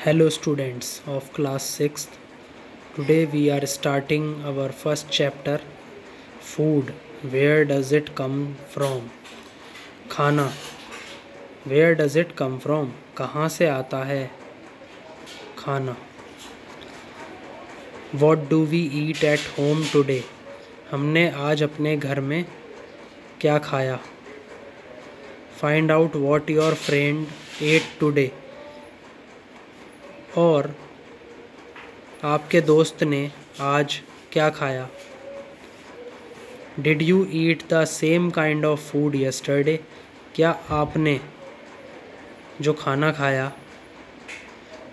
Hello students of class 6th. Today we are starting our first chapter, food. Where does it come from? खाना. Where does it come from? कहाँ से आता है खाना. What do we eat at home today? हमने आज अपने घर में क्या खाया. Find out what your friend ate today. और आपके दोस्त ने आज क्या खाया. Did you eat the same kind of food yesterday. क्या आपने जो खाना खाया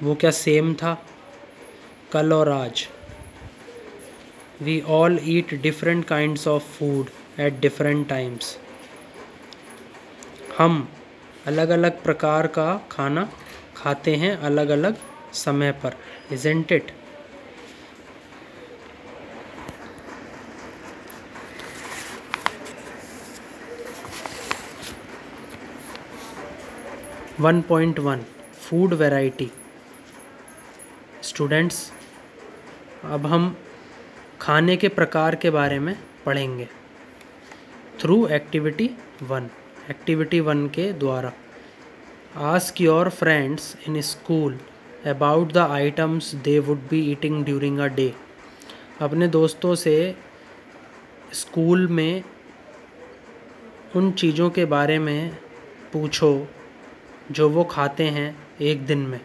वो क्या सेम था कल और आज. We all eat different kinds of food at different times. हम अलग अलग प्रकार का खाना खाते हैं अलग अलग समय पर. Isn't it? One point one food variety. Students, अब हम खाने के प्रकार के बारे में पढ़ेंगे थ्रू एक्टिविटी 1. एक्टिविटी 1 के द्वारा ask your friends in school about the items they would be eating during a day. अपने दोस्तों से स्कूल में उन चीज़ों के बारे में पूछो जो वो खाते हैं एक दिन में.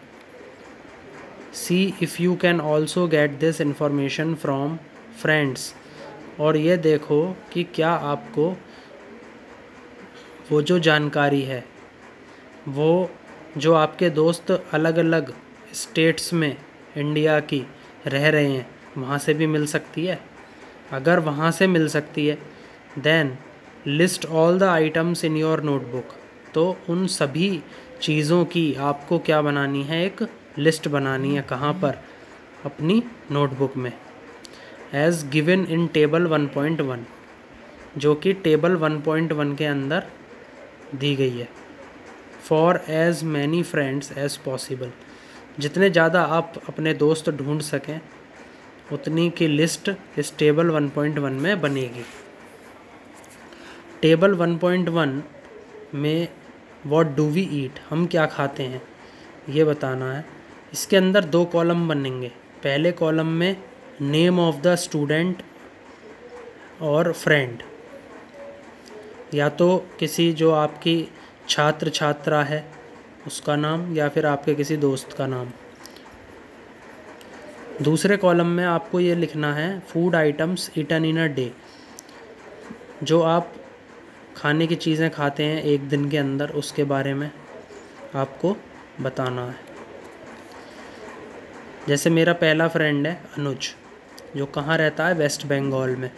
सी if you can also get this information from friends. और ये देखो कि क्या आपको वो जो जानकारी है वो जो आपके दोस्त अलग अलग स्टेट्स में इंडिया की रह रहे हैं वहाँ से भी मिल सकती है. अगर वहाँ से मिल सकती है then list all the items in your notebook. तो उन सभी चीज़ों की आपको क्या बनानी है, एक लिस्ट बनानी है. कहाँ पर? अपनी नोटबुक में. एज गिवन इन टेबल 1.1 जो कि टेबल 1.1 के अंदर दी गई है. For as many friends as possible. जितने ज़्यादा आप अपने दोस्त ढूंढ सकें उतनी की लिस्ट इस टेबल 1.1 में बनेगी. टेबल 1.1 में व्हाट डू वी ईट, हम क्या खाते हैं ये बताना है. इसके अंदर 2 कॉलम बनेंगे. पहले कॉलम में नेम ऑफ द स्टूडेंट और फ्रेंड, या तो किसी जो आपकी छात्र छात्रा है उसका नाम या फिर आपके किसी दोस्त का नाम. दूसरे कॉलम में आपको ये लिखना है food items eaten in a day. जो आप खाने की चीज़ें खाते हैं एक दिन के अंदर उसके बारे में आपको बताना है. जैसे मेरा पहला फ्रेंड है अनुज जो कहाँ रहता है, वेस्ट बंगाल में.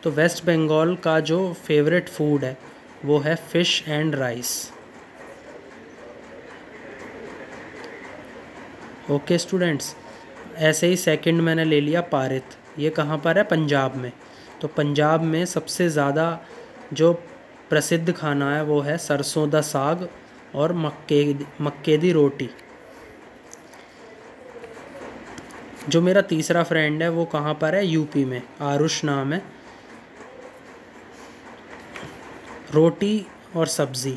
तो वेस्ट बंगाल का जो फेवरेट फूड है वो है fish and rice. Okay students. ऐसे ही सेकंड मैंने ले लिया पारित. ये कहाँ पर है? पंजाब में. तो पंजाब में सबसे ज़्यादा जो प्रसिद्ध खाना है वो है सरसों दा साग और मक्के दी रोटी. जो मेरा तीसरा फ्रेंड है वो कहाँ पर है? यूपी में. आरुष नाम है. रोटी और सब्ज़ी.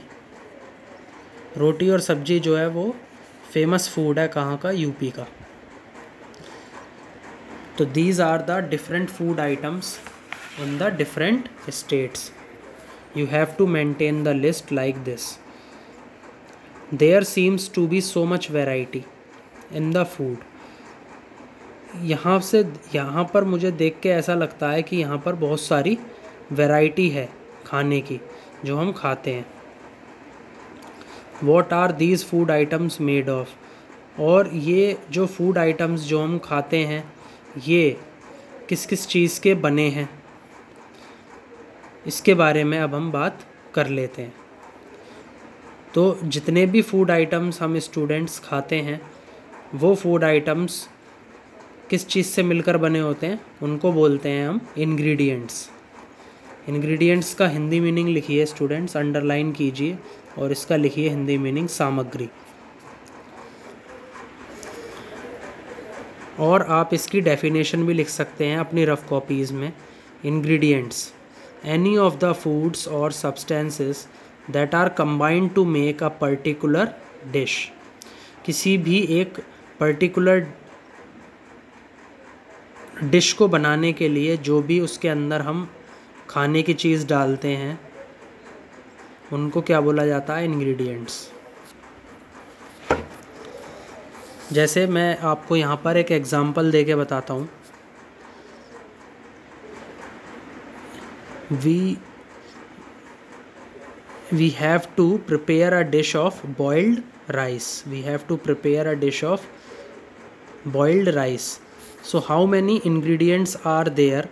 रोटी और सब्ज़ी जो है वो फेमस फूड है कहाँ का? यूपी का. तो these are the different food items in the different states. You have to maintain the list like this. There seems to be so much variety in the food. यहाँ पर मुझे देख के ऐसा लगता है कि यहाँ पर बहुत सारी वैरायटी है खाने की जो हम खाते हैं. What are these food items made of? और ये जो फूड आइटम्स जो हम खाते हैं ये किस किस चीज़ के बने हैं इसके बारे में अब हम बात कर लेते हैं. तो जितने भी फूड आइटम्स हम स्टूडेंट्स खाते हैं वो फूड आइटम्स किस चीज़ से मिलकर बने होते हैं उनको बोलते हैं हम इंग्रेडिएंट्स. इंग्रेडिएंट्स का हिंदी मीनिंग लिखिए स्टूडेंट्स, अंडरलाइन कीजिए और इसका लिखिए हिंदी मीनिंग सामग्री. और आप इसकी डेफिनेशन भी लिख सकते हैं अपनी रफ कॉपीज़ में। Ingredients, any of the foods और substances that are combined to make a particular dish. किसी भी एक पर्टिकुलर डिश को बनाने के लिए जो भी उसके अंदर हम खाने की चीज़ डालते हैं उनको क्या बोला जाता है? इंग्रेडिएंट्स। जैसे मैं आपको यहाँ पर एक एग्ज़ाम्पल दे के बताता हूँ। we have to prepare a dish of boiled rice. We have to prepare a dish of boiled rice. So how many ingredients are there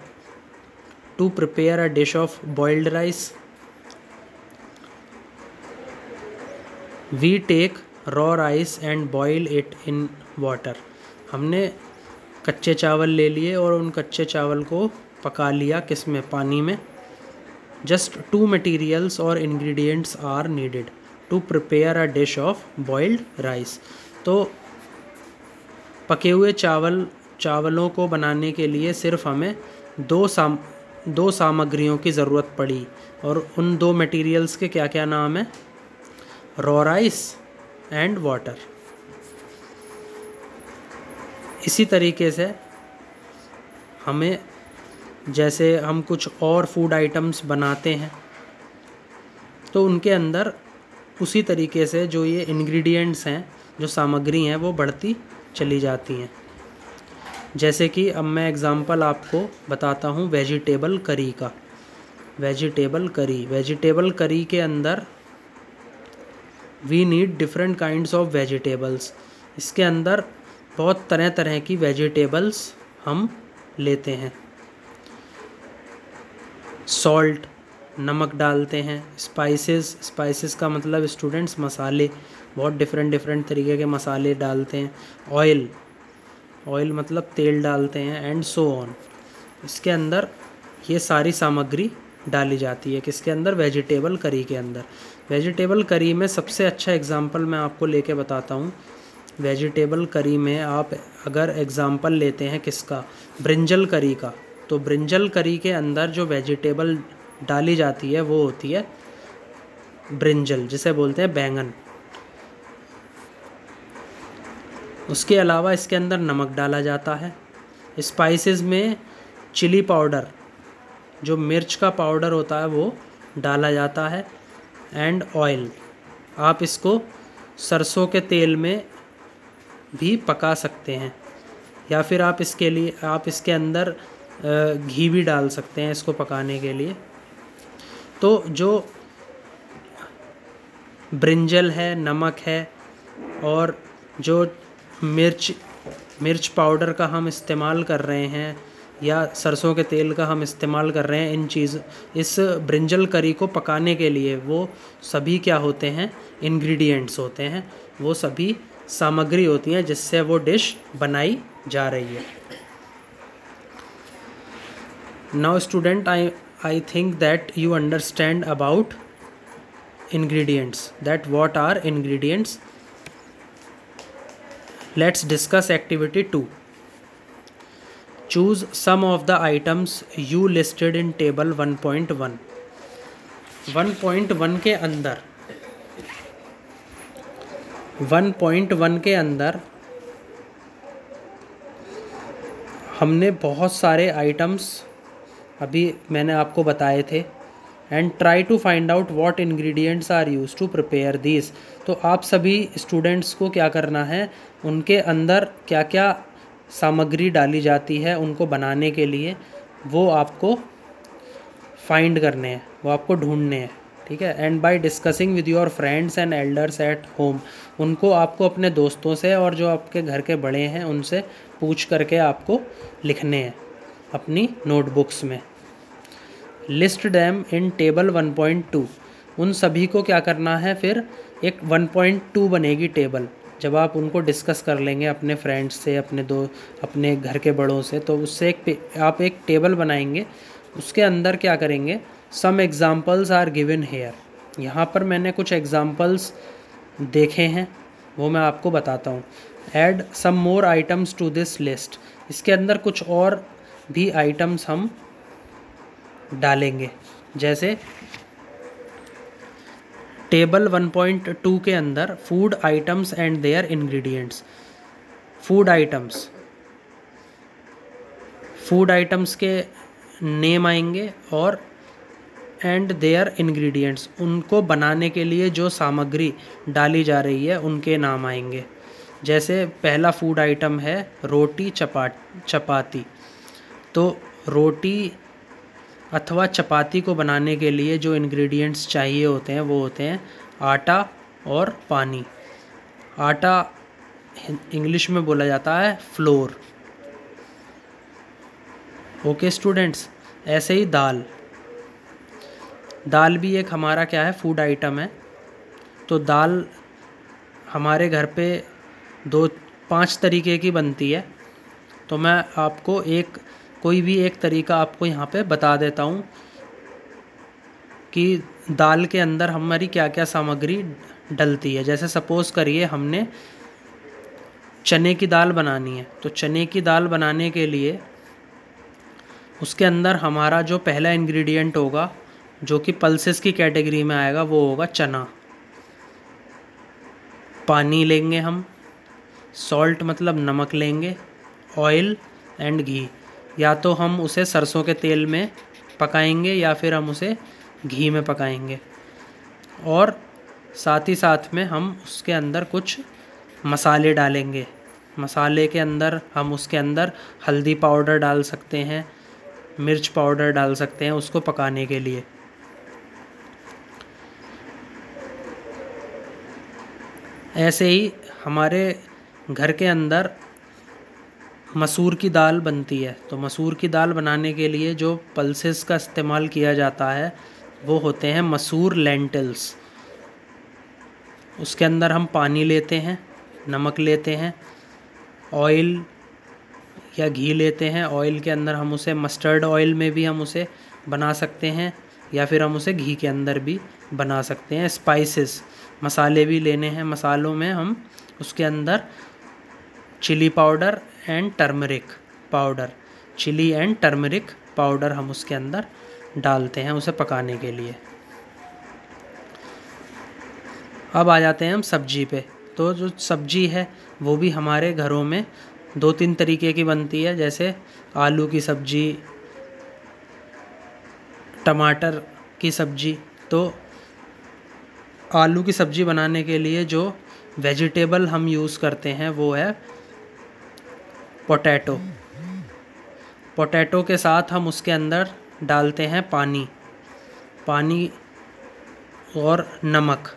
to prepare a dish of boiled rice? We take raw rice and boil it in water. हमने कच्चे चावल ले लिए और उन कच्चे चावल को पका लिया किस में? पानी में। Just 2 materials or ingredients are needed to prepare a dish of boiled rice. तो पके हुए चावलों को बनाने के लिए सिर्फ हमें दो सामग्रियों की ज़रूरत पड़ी, और उन 2 मटेरियल्स के क्या क्या नाम है? Raw rice and water. इसी तरीके से हमें, जैसे हम कुछ और फूड आइटम्स बनाते हैं तो उनके अंदर उसी तरीके से जो ये इंग्रेडिएंट्स हैं, जो सामग्री हैं, वो बढ़ती चली जाती हैं। जैसे कि अब मैं एग्ज़ाम्पल आपको बताता हूँ वेजिटेबल करी का। वेजिटेबल करी के अंदर we need different kinds of vegetables. इसके अंदर बहुत तरह तरह की वेजिटेबल्स हम लेते हैं। सॉल्ट, नमक डालते हैं। स्पाइसेस का मतलब स्टूडेंट्स मसाले, बहुत डिफरेंट तरीके के मसाले डालते हैं। ऑयल मतलब तेल डालते हैं, एंड सो ऑन। इसके अंदर ये सारी सामग्री डाली जाती है। किसके अंदर? वेजिटेबल करी के अंदर। वेजिटेबल करी में सबसे अच्छा एग्ज़ाम्पल मैं आपको लेके बताता हूँ। वेजिटेबल करी में आप अगर एग्ज़ाम्पल लेते हैं किसका? ब्रिंजल करी का। तो ब्रिंजल करी के अंदर जो वेजिटेबल डाली जाती है वो होती है ब्रिंजल, जिसे बोलते हैं बैंगन। उसके अलावा इसके अंदर नमक डाला जाता है। स्पाइसेस में चिली पाउडर, जो मिर्च का पाउडर होता है, वो डाला जाता है। एंड ऑयल, आप इसको सरसों के तेल में भी पका सकते हैं, या फिर आप इसके अंदर घी भी डाल सकते हैं इसको पकाने के लिए। तो जो ब्रिंजल है, नमक है, और जो मिर्च पाउडर का हम इस्तेमाल कर रहे हैं, या सरसों के तेल का हम इस्तेमाल कर रहे हैं, इस ब्रिंजल करी को पकाने के लिए, वो सभी क्या होते हैं? इंग्रेडिएंट्स होते हैं। वो सभी सामग्री होती हैं जिससे वो डिश बनाई जा रही है। Now student, I think that you understand about ingredients, that what are ingredients. Let's discuss activity 2. Choose some of the items you listed in table 1.1. 1.1 के अंदर हमने बहुत सारे आइटम्स अभी मैंने आपको बताए थे। And try to find out what ingredients are use to prepare this. तो आप सभी स्टूडेंट्स को क्या करना है? उनके अंदर क्या क्या सामग्री डाली जाती है उनको बनाने के लिए, वो आपको फाइंड करने हैं, वो आपको ढूंढने हैं। ठीक है। And by discussing with your friends and elders at home, उनको आपको अपने दोस्तों से और जो आपके घर के बड़े हैं उनसे पूछ करके आपको लिखने हैं अपनी नोटबुक्स में। लिस्ट दैम इन टेबल 1.2, उन सभी को क्या करना है? फिर एक 1.2 बनेगी टेबल। जब आप उनको डिस्कस कर लेंगे अपने फ्रेंड्स से, अपने घर के बड़ों से, तो उससे आप एक टेबल बनाएंगे। उसके अंदर क्या करेंगे? सम एग्ज़ाम्पल्स आर गिवन हेयर। यहाँ पर मैंने कुछ एग्ज़ाम्पल्स देखे हैं, वो मैं आपको बताता हूँ। Add some more items to this list. इसके अंदर कुछ और भी आइटम्स हम डालेंगे, जैसे टेबल 1.2 के अंदर food items and their ingredients. Food items के नेम आएंगे और एंड देयर इंग्रेडिएंट्स, उनको बनाने के लिए जो सामग्री डाली जा रही है उनके नाम आएंगे। जैसे पहला फूड आइटम है रोटी चपाती। तो रोटी अथवा चपाती को बनाने के लिए जो इंग्रेडिएंट्स चाहिए होते हैं वो होते हैं आटा और पानी। आटा इंग्लिश में बोला जाता है फ्लोर। ओके स्टूडेंट्स, ऐसे ही दाल भी एक हमारा क्या है, फूड आइटम है। तो दाल हमारे घर पे 5 तरीके की बनती है। तो मैं आपको कोई भी एक तरीका आपको यहाँ पे बता देता हूँ कि दाल के अंदर हमारी क्या क्या सामग्री डलती है। जैसे सपोज़ करिए हमने चने की दाल बनानी है, तो चने की दाल बनाने के लिए उसके अंदर हमारा जो पहला इंग्रेडिएंट होगा जो कि पल्सेस की कैटेगरी में आएगा वो होगा चना। पानी लेंगे हम, सॉल्ट मतलब नमक लेंगे, ऑयल एंड घी। या तो हम उसे सरसों के तेल में पकाएंगे या फिर हम उसे घी में पकाएंगे। और साथ ही साथ में हम उसके अंदर कुछ मसाले डालेंगे। मसाले के अंदर हम उसके अंदर हल्दी पाउडर डाल सकते हैं, मिर्च पाउडर डाल सकते हैं उसको पकाने के लिए। ऐसे ही हमारे घर के अंदर मसूर की दाल बनती है। तो मसूर की दाल बनाने के लिए जो पल्सेस का इस्तेमाल किया जाता है वो होते हैं मसूर लेंटिल्स। उसके अंदर हम पानी लेते हैं, नमक लेते हैं, ऑयल या घी लेते हैं। ऑयल के अंदर हम उसे मस्टर्ड ऑयल में भी हम उसे बना सकते हैं या फिर हम उसे घी के अंदर भी बना सकते हैं। स्पाइसेस, मसाले भी लेने हैं। मसालों में हम उसके अंदर chilli powder and turmeric powder हम उसके अंदर डालते हैं उसे पकाने के लिए। अब आ जाते हैं हम सब्जी पे। तो जो सब्जी है वो भी हमारे घरों में 2-3 तरीके की बनती है। जैसे आलू की सब्जी, टमाटर की सब्जी। तो आलू की सब्जी बनाने के लिए जो वेजिटेबल हम यूज़ करते हैं वो है पोटैटो के साथ हम उसके अंदर डालते हैं पानी और नमक।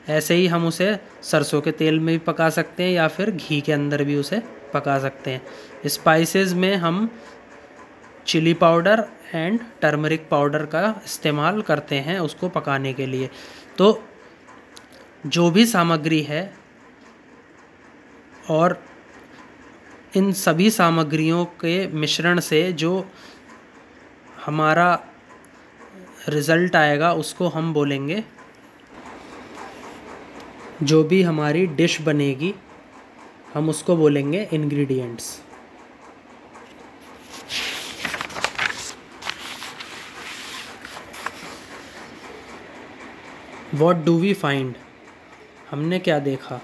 ऐसे ही हम उसे सरसों के तेल में भी पका सकते हैं या फिर घी के अंदर भी उसे पका सकते हैं। स्पाइसेस में हम chilli powder and turmeric powder का इस्तेमाल करते हैं उसको पकाने के लिए। तो जो भी सामग्री है और इन सभी सामग्रियों के मिश्रण से जो हमारा रिज़ल्ट आएगा उसको हम बोलेंगे, जो भी हमारी डिश बनेगी हम उसको बोलेंगे ingredients. What do we find? हमने क्या देखा?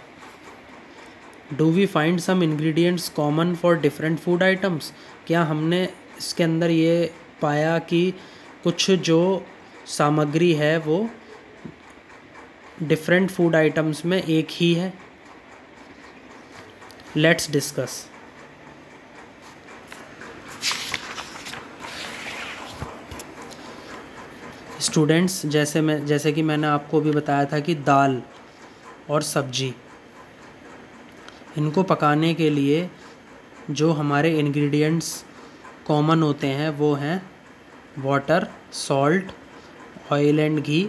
Do we find some ingredients common for different food items? क्या हमने इसके अंदर ये पाया कि कुछ जो सामग्री है वो डिफरेंट फूड आइटम्स में एक ही है? Let's discuss. स्टूडेंट्स, जैसे कि मैंने आपको भी बताया था कि दाल और सब्जी, इनको पकाने के लिए जो हमारे इंग्रेडिएंट्स कॉमन होते हैं वो हैं वाटर, सॉल्ट, ऑयल एंड घी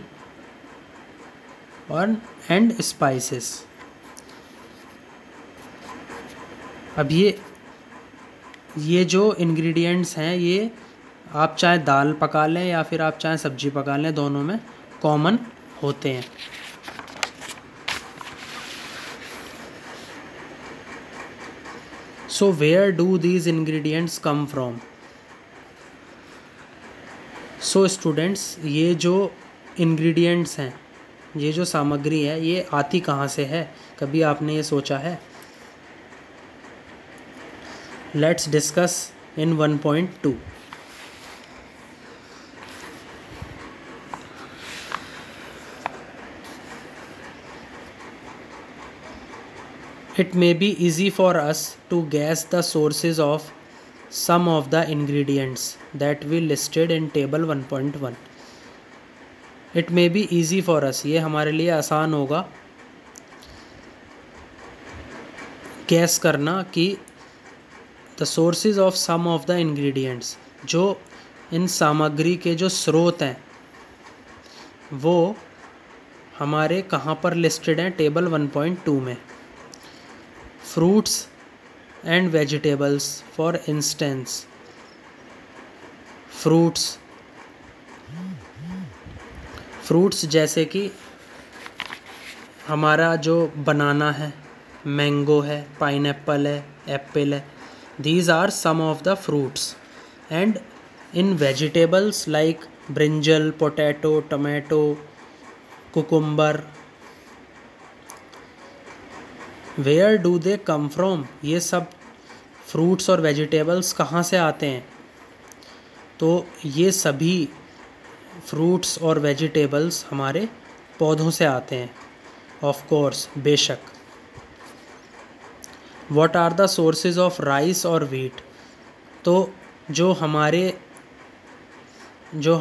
और एंड स्पाइसेस। अब ये जो इंग्रेडिएंट्स हैं ये आप चाहे दाल पका लें या फिर आप चाहे सब्जी पका लें, दोनों में कॉमन होते हैं। So where do these ingredients come from? So students, ये जो इंग्रेडिएंट्स हैं, ये जो सामग्री है, ये आती कहाँ से है? कभी आपने ये सोचा है? Let's discuss in 1.2. It may be easy for us to guess the sources of some of the ingredients that we listed in table 1.1. It may be easy for us, ये हमारे लिए आसान होगा guess करना कि the sources of some of the ingredients, जो इन सामग्री के जो स्रोत हैं वो हमारे कहाँ पर लिस्टेड हैं? टेबल 1.2 में. Fruits and vegetables, for instance fruits जैसे कि हमारा जो बनाना है, मैंगो है, पाइनएप्पल है, एप्पल है, these are some of the fruits. And in vegetables like brinjal, potato, tomato, cucumber, where do they come from? ये सब फ्रूट्स और वेजिटेबल्स कहाँ से आते हैं? तो ये सभी फ्रूट्स और वेजिटेबल्स हमारे पौधों से आते हैं. ऑफ कोर्स, बेशक. What are the sources of rice और व्हीट? तो जो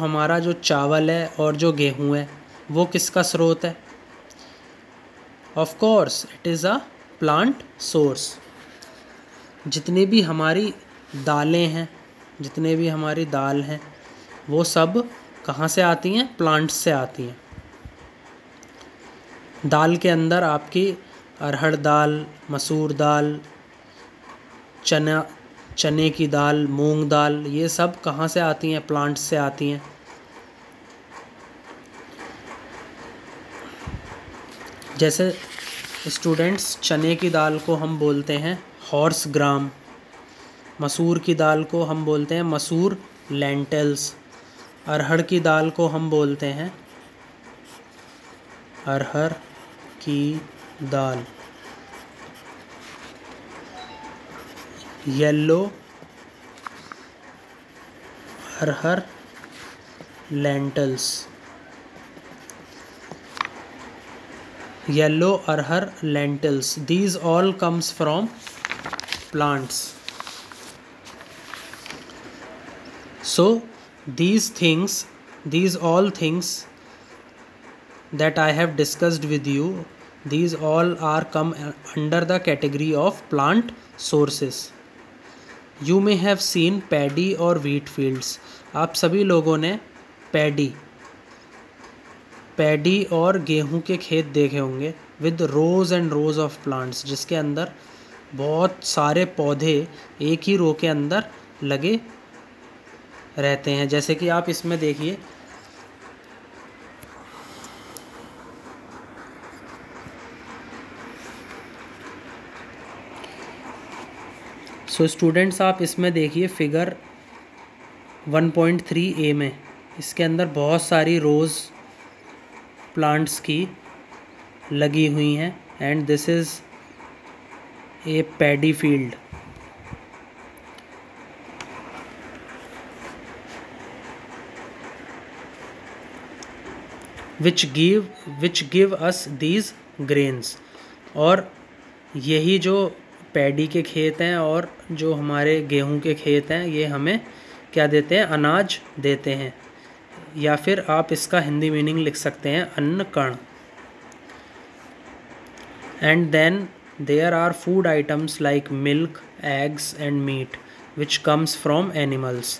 हमारा जो चावल है और जो गेहूँ है वो किसका स्रोत है? Of course, it is a plant source. जितने भी हमारी दालें हैं, जितने भी हमारी दाल हैं, वो सब कहाँ से आती हैं? प्लांट्स से आती हैं. दाल के अंदर आपकी अरहर दाल, मसूर दाल, चने की दाल, मूंग दाल, ये सब कहाँ से आती हैं? प्लांट्स से आती हैं. जैसे स्टूडेंट्स, चने की दाल को हम बोलते हैं हॉर्स ग्राम, मसूर की दाल को हम बोलते हैं मसूर लेंटल्स, अरहर की दाल को हम बोलते हैं अरहर की दाल, yellow arhar lentils, yellow arhar lentils, these all comes from plants. So these all things that I have discussed with you, these all are come under the category of plant sources. You may have seen paddy or wheat fields. आप सभी लोगों ने paddy और गेहूं के खेत देखे होंगे with rows and rows of plants, जिसके अंदर बहुत सारे पौधे एक ही रो के अंदर लगे रहते हैं. जैसे कि आप इसमें देखिए, सो स्टूडेंट्स आप इसमें देखिए फिगर 1.3a में, इसके अंदर बहुत सारी रोज़ प्लांट्स की लगी हुई हैं. And this is a paddy field. which give us these grains. और यही जो पैडी के खेत हैं और जो हमारे गेहूं के खेत हैं, ये हमें क्या देते हैं? अनाज देते हैं, या फिर आप इसका हिंदी मीनिंग लिख सकते हैं अन्न कण. And then there are food items like milk, eggs and meat which comes from animals.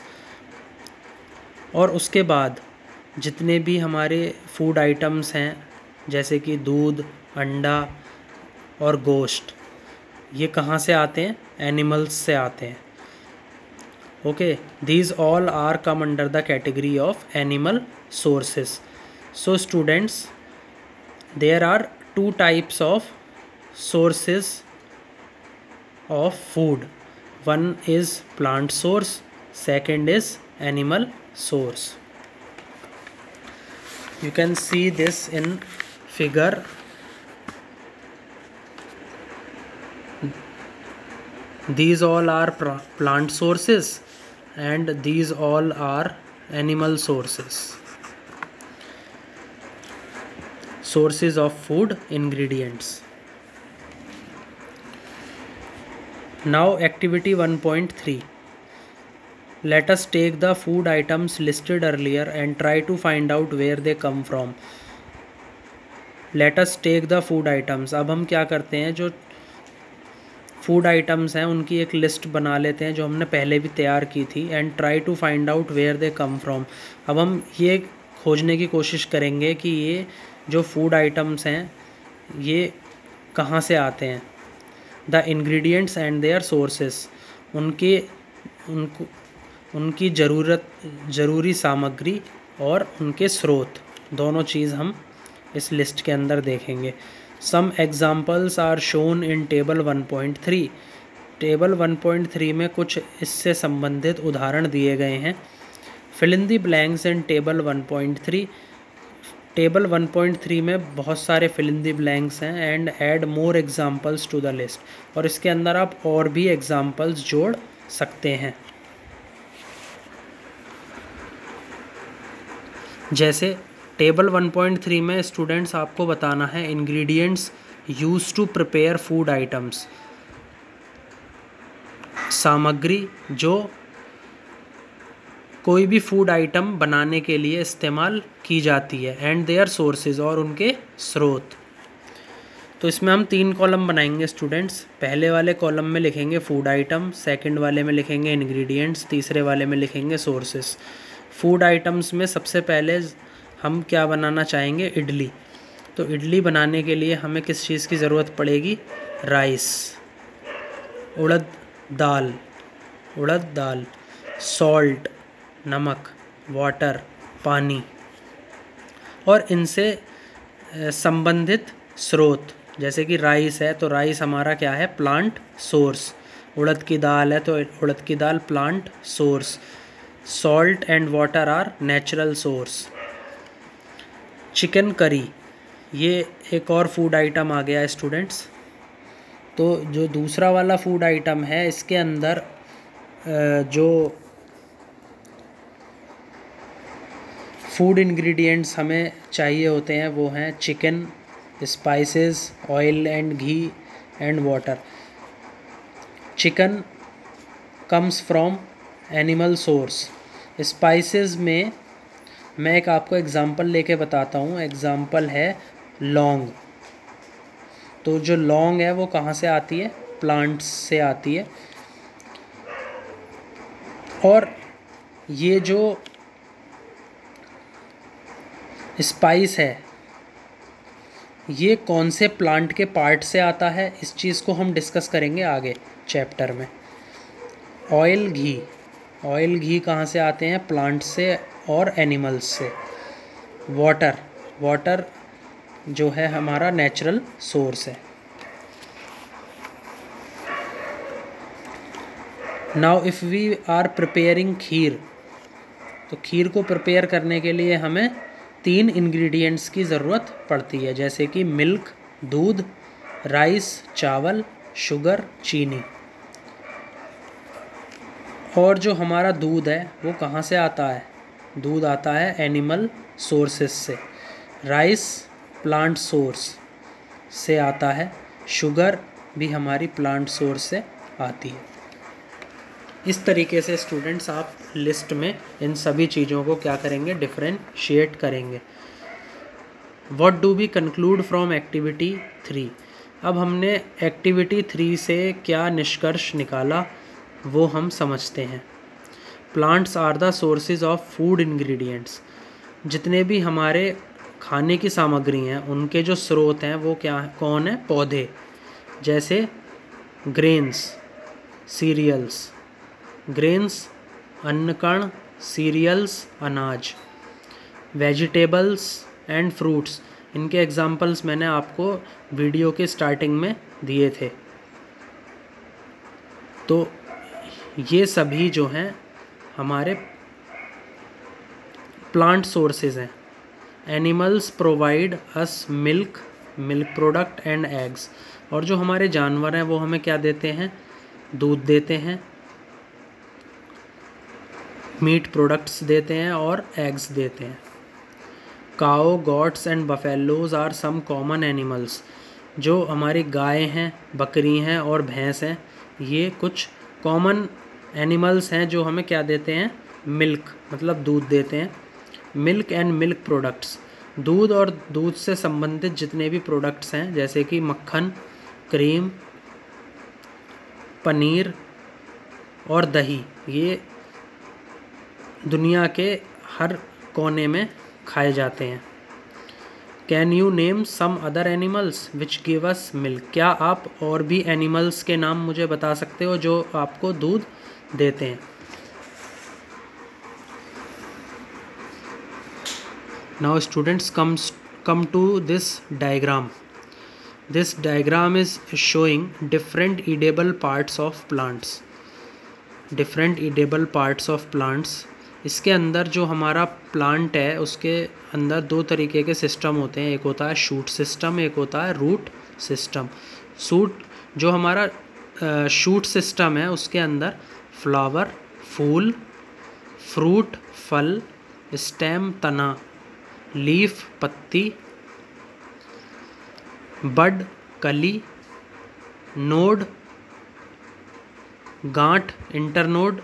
और उसके बाद जितने भी हमारे फूड आइटम्स हैं, जैसे कि दूध, अंडा और गोश्त, ये कहाँ से आते हैं? एनिमल्स से आते हैं. Okay, these all are come under the category of animal sources. So students, there are two types of sources of food. One is plant source, second is animal source. You can see this in figure. These all are plant sources and these all are animal sources. Sources of food ingredients. Now activity 1.3. Let us take the food items listed earlier and try to find out where they come from. Let us take the food items. अब हम क्या करते हैं, जो food items हैं उनकी एक list बना लेते हैं जो हमने पहले भी तैयार की थी, and try to find out where they come from. अब हम ये खोजने की कोशिश करेंगे कि ये जो फूड आइटम्स हैं ये कहाँ से आते हैं. The ingredients and their sources, उनकी ज़रूरी सामग्री और उनके स्रोत, दोनों चीज़ हम इस लिस्ट के अंदर देखेंगे. Some examples are shown in table 1.3. Table 1.3 में कुछ इससे संबंधित उदाहरण दिए गए हैं. Fill in the blanks in table 1.3. Table 1.3 में बहुत सारे फिल इन द ब्लैंक्स हैं. And add more examples to the list, और इसके अंदर आप और भी एग्जाम्पल्स जोड़ सकते हैं. जैसे टेबल 1.3 में स्टूडेंट्स आपको बताना है ingredients use to prepare food items, सामग्री जो कोई भी फूड आइटम बनाने के लिए इस्तेमाल की जाती है. एंड देयर सोर्सेज, और उनके स्रोत. तो इसमें हम 3 कॉलम बनाएंगे स्टूडेंट्स. पहले वाले कॉलम में लिखेंगे फूड आइटम, सेकंड वाले में लिखेंगे इंग्रेडिएंट्स, तीसरे वाले में लिखेंगे सोर्सेस. फूड आइटम्स में सबसे पहले हम क्या बनाना चाहेंगे, इडली. तो इडली बनाने के लिए हमें किस चीज़ की ज़रूरत पड़ेगी, राइस, उड़द दाल, सॉल्ट नमक, वाटर पानी, और इनसे संबंधित स्रोत. जैसे कि राइस है तो राइस हमारा क्या है, प्लांट सोर्स. उड़द की दाल है तो उड़द की दाल plant source. Salt and water are natural source. Chicken curry, ये एक और फूड आइटम आ गया है स्टूडेंट्स. तो जो दूसरा वाला फूड आइटम है इसके अंदर जो फूड इंग्रेडिएंट्स हमें चाहिए होते हैं वो हैं chicken, spices, oil and ghee and water. Chicken comes from animal source. Spices में मैं एक आपको एग्ज़ाम्पल लेके बताता हूँ. एग्ज़ाम्पल है लौंग. तो जो लौंग है वो कहाँ से आती है, प्लांट्स से आती है. और ये जो स्पाइस है ये कौन से प्लांट के पार्ट से आता है, इस चीज़ को हम डिस्कस करेंगे आगे चैप्टर में. ऑयल घी कहाँ से आते हैं, प्लांट से और एनिमल्स से. वाटर जो है हमारा नेचुरल सोर्स है. Now if we are preparing kheer, तो खीर को प्रिपेयर करने के लिए हमें 3 इंग्रेडिएंट्स की ज़रूरत पड़ती है. जैसे कि मिल्क दूध, राइस चावल, शुगर चीनी. और जो हमारा दूध है वो कहाँ से आता है, दूध आता है एनिमल सोर्सेस से. राइस प्लांट सोर्स से आता है. शुगर भी हमारी प्लांट सोर्स से आती है. इस तरीके से स्टूडेंट्स आप लिस्ट में इन सभी चीज़ों को क्या करेंगे, डिफरेंशिएट करेंगे. What do we conclude from activity 3. अब हमने एक्टिविटी 3 से क्या निष्कर्ष निकाला वो हम समझते हैं. Plants are the sources of food ingredients. जितने भी हमारे खाने की सामग्री हैं उनके जो स्रोत हैं वो कौन है, पौधे. जैसे ग्रेन्स, सीरियल्स. ग्रेन्स अन्न कण, सीरियल्स अनाज. वेजिटेबल्स एंड फ्रूट्स, इनके एग्जाम्पल्स मैंने आपको वीडियो के स्टार्टिंग में दिए थे. तो ये सभी जो हैं हमारे प्लांट सोर्सेज हैं। Animals provide us milk product and eggs. और जो हमारे जानवर हैं वो हमें क्या देते हैं? दूध देते हैं, मीट प्रोडक्ट्स देते हैं और एग्स देते हैं। Cows, goats and buffaloes are some common animals. जो हमारी गाय हैं, बकरी हैं और भैंस हैं, ये कुछ कॉमन एनिमल्स हैं जो हमें क्या देते हैं? मिल्क, मतलब दूध देते हैं। मिल्क एंड मिल्क प्रोडक्ट्स, दूध और दूध से संबंधित जितने भी प्रोडक्ट्स हैं, जैसे कि मक्खन, क्रीम, पनीर और दही, ये दुनिया के हर कोने में खाए जाते हैं। Can you name some other animals which give us milk. क्या आप और भी एनिमल्स के नाम मुझे बता सकते हो जो आपको दूध देते हैं? Now students come to this diagram. This diagram is showing different edible parts of plants. Different edible parts of plants. इसके अंदर जो हमारा प्लांट है उसके अंदर दो तरीके के सिस्टम होते हैं। एक होता है शूट सिस्टम, एक होता है रूट सिस्टम। जो हमारा शूट सिस्टम है उसके अंदर फ्लावर, फूल, फ्रूट, फल, स्टेम, तना, लीफ, पत्ती, बड, कली, नोड, गांठ, इंटरनोड,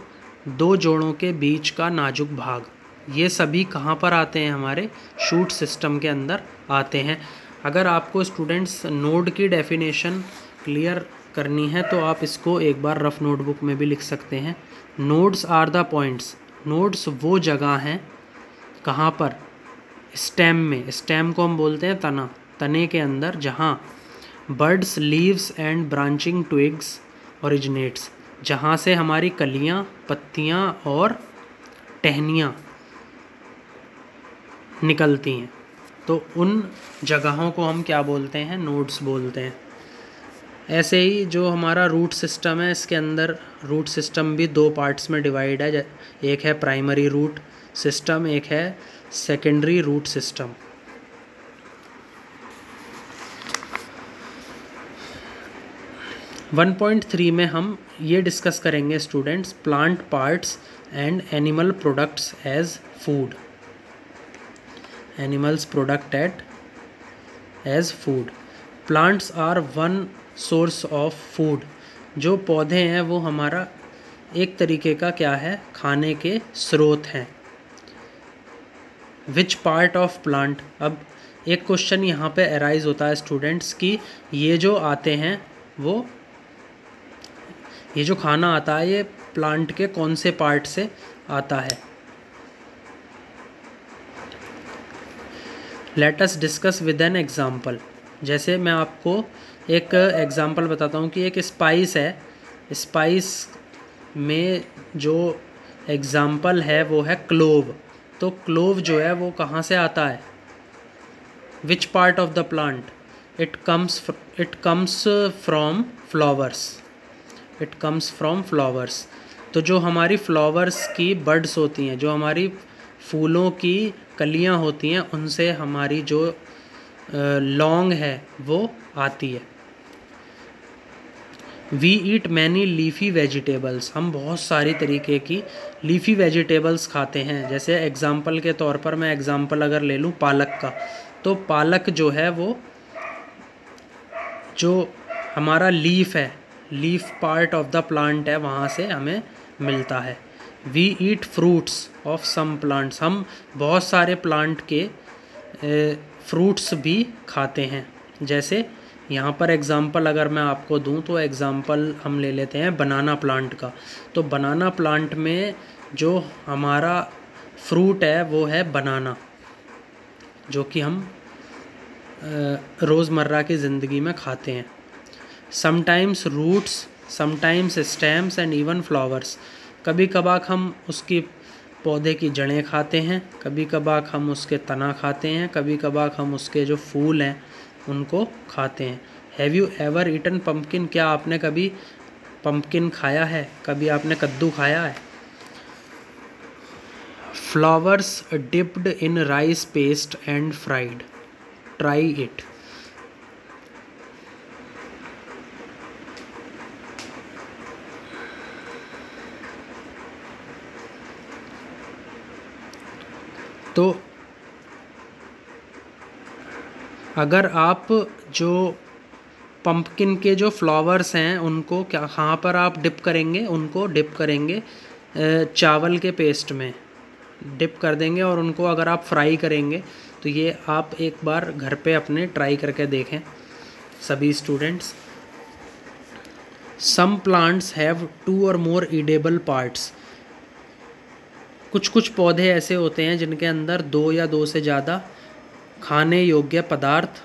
दो जोड़ों के बीच का नाजुक भाग, ये सभी कहाँ पर आते हैं? हमारे शूट सिस्टम के अंदर आते हैं। अगर आपको स्टूडेंट्स नोड की डेफिनेशन क्लियर करनी है तो आप इसको एक बार रफ नोटबुक में भी लिख सकते हैं। Nodes are the points. Nodes वो जगह हैं कहाँ पर? स्टेम में। स्टेम को हम बोलते हैं तना, तने के अंदर जहाँ birds, leaves and branching twigs originates, जहाँ से हमारी कलियाँ, पत्तियाँ और टहनियाँ निकलती हैं। तो उन जगहों को हम क्या बोलते हैं? नोड्स बोलते हैं। ऐसे ही जो हमारा रूट सिस्टम है, इसके अंदर रूट सिस्टम भी दो पार्ट्स में डिवाइड है। एक है प्राइमरी रूट सिस्टम, एक है सेकेंडरी रूट सिस्टम। वन 1.3 में हम ये डिस्कस करेंगे students, plant parts and animal products as food. Animals product as food. Plants are one source of food. जो पौधे हैं वो हमारा एक तरीके का क्या है? खाने के स्रोत हैं। Which part of plant. अब एक क्वेश्चन यहाँ पे अराइज होता है स्टूडेंट्स कि ये जो आते हैं वो, ये जो खाना आता है ये प्लांट के कौन से पार्ट से आता है? Let us discuss with an example. जैसे मैं आपको एक एग्जाम्पल बताता हूँ कि एक स्पाइस है। स्पाइस में जो एग्जाम्पल है वो है क्लोव। तो क्लोव जो है वो कहाँ से आता है? Which part of the plant? It comes from flowers. It comes from flowers. तो जो हमारी फ्लावर्स की बड्स होती हैं, जो हमारी फूलों की कलियां होती हैं, उनसे हमारी जो लौंग है वो आती है। We eat many leafy vegetables. हम बहुत सारी तरीके की लीफी वेजिटेबल्स खाते हैं। जैसे एग्जाम्पल के तौर पर मैं एग्जाम्पल अगर ले लूँ पालक का, तो पालक जो है वो जो हमारा लीफ है, leaf part of the plant है, वहाँ से हमें मिलता है। We eat fruits of some plants. हम बहुत सारे प्लांट के फ्रूट्स भी खाते हैं। जैसे यहाँ पर एग्ज़ाम्पल अगर मैं आपको दूँ तो एग्ज़ाम्पल हम ले लेते हैं बनाना प्लांट का। तो बनाना प्लांट में जो हमारा फ्रूट है वो है बनाना, जो कि हम रोज़मर्रा की ज़िंदगी में खाते हैं। Sometimes roots, sometimes stems and even flowers. कभी कभार हम उसकी पौधे की जड़ें खाते हैं, कभी कभार हम उसके तना खाते हैं, कभी कभार हम उसके जो फूल हैं उनको खाते हैं। Have you ever eaten pumpkin. क्या आपने कभी पंपकिन खाया है? कभी आपने कद्दू खाया है? Flowers dipped in rice paste and fried, try it. तो अगर आप जो पंपकिन के जो फ्लावर्स हैं उनको कहाँ पर आप डिप करेंगे? उनको डिप करेंगे चावल के पेस्ट में डिप कर देंगे, और उनको अगर आप फ्राई करेंगे तो ये आप एक बार घर पे अपने ट्राई करके देखें सभी students. Some plants have 2 or more eatable parts. कुछ कुछ पौधे ऐसे होते हैं जिनके अंदर 2 या 2 से ज़्यादा खाने योग्य पदार्थ,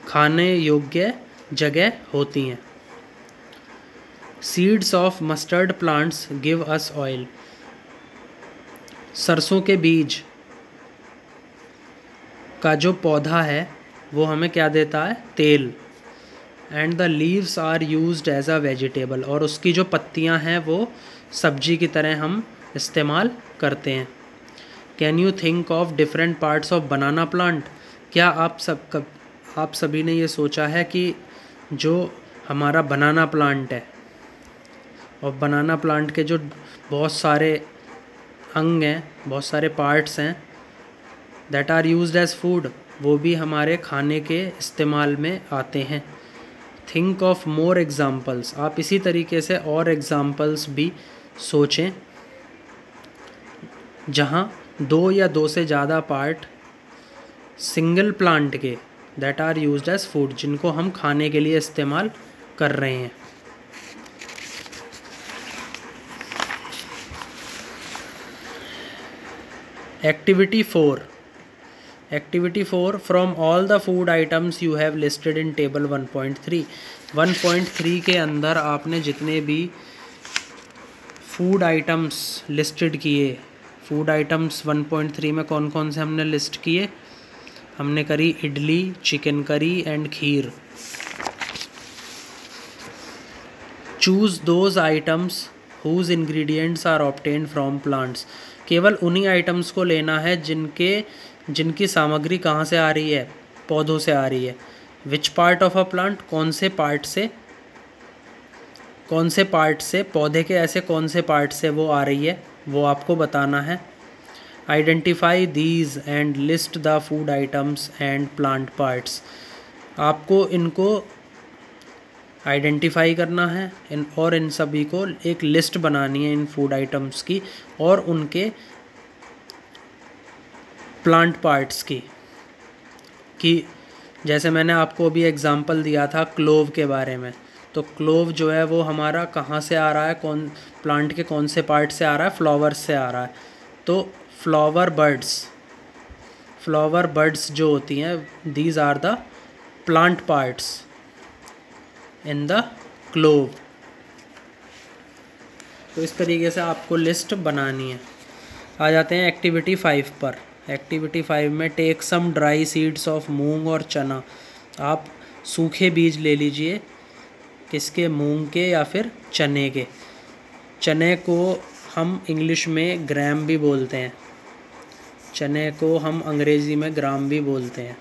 खाने योग्य जगह होती हैं। Seeds of mustard plants give us oil. सरसों के बीज का जो पौधा है वो हमें क्या देता है? तेल। And the leaves are used as a vegetable, और उसकी जो पत्तियां हैं वो सब्जी की तरह हम इस्तेमाल करते हैं। Can you think of different parts of banana plant. क्या आप सभी ने ये सोचा है कि जो हमारा बनाना प्लांट है और बनाना प्लांट के जो बहुत सारे अंग हैं, बहुत सारे पार्ट्स हैं, that are used as food, वो भी हमारे खाने के इस्तेमाल में आते हैं। Think of more examples. आप इसी तरीके से और एग्जाम्पल्स भी सोचें जहाँ 2 या 2 से ज़्यादा पार्ट सिंगल प्लांट के that are used as food, जिनको हम खाने के लिए इस्तेमाल कर रहे हैं। Activity 4। Activity 4, from all the food items you have listed in table 1.3। 1.3 के अंदर आपने जितने भी फूड आइटम्स लिस्टेड किए, फूड आइटम्स 1.3 में कौन कौन से हमने लिस्ट किए? हमने करी idli, chicken curry and kheer. Choose those items whose ingredients are obtained from plants. केवल उन्हीं आइटम्स को लेना है जिनकी सामग्री कहाँ से आ रही है? पौधों से आ रही है। Which part of a plant, कौन से पार्ट से पौधे के ऐसे कौन से पार्ट से वो आ रही है, वो आपको बताना है। Identify these and list the food items and plant parts. आपको इनको आइडेंटिफाई करना है और इन सभी को एक लिस्ट बनानी है इन फूड आइटम्स की और उनके प्लांट पार्ट्स की। कि जैसे मैंने आपको अभी एग्जांपल दिया था क्लोव के बारे में, तो क्लोव जो है वो हमारा कहाँ से आ रहा है, कौन प्लांट के कौन से पार्ट से आ रहा है? फ्लावर्स से आ रहा है। तो फ्लावर बर्ड्स जो होती हैं, these are the plant parts in the clove. तो इस तरीके से आपको लिस्ट बनानी है। आ जाते हैं एक्टिविटी 5 पर। एक्टिविटी 5 में take some dry seeds of moong और चना। आप सूखे बीज ले लीजिए, किसके? मूंग के या फिर चने के। चने को हम इंग्लिश में ग्राम भी बोलते हैं, चने को हम अंग्रेज़ी में ग्राम भी बोलते हैं।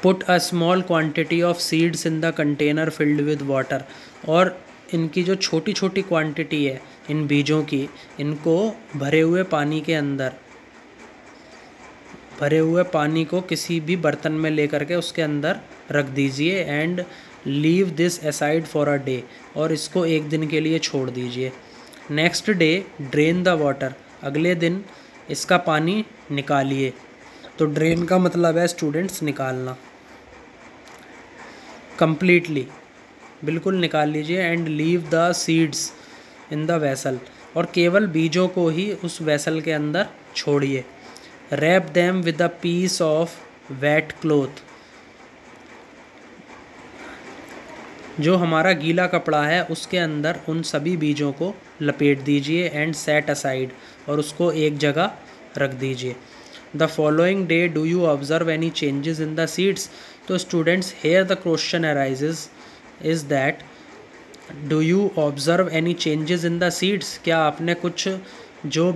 Put a small quantity of seeds in the container filled with water. और इनकी जो छोटी छोटी क्वांटिटी है इन बीजों की, इनको भरे हुए पानी को किसी भी बर्तन में लेकर के उसके अंदर रख दीजिए। And leave this aside for a day. और इसको एक दिन के लिए छोड़ दीजिए। Next day drain the water. अगले दिन इसका पानी निकालिए। तो ड्रेन का मतलब है स्टूडेंट्स निकालना, कंप्लीटली बिल्कुल निकाल लीजिए। And leave the seeds in the vessel. और केवल बीजों को ही उस वेसल के अंदर छोड़िए। Wrap them with a piece of wet cloth. जो हमारा गीला कपड़ा है उसके अंदर उन सभी बीजों को लपेट दीजिए। And set aside. और उसको एक जगह रख दीजिए। The following day do you observe any changes in the seeds. तो तो students here the question arises is that do you observe any changes in the seeds, क्या आपने कुछ जो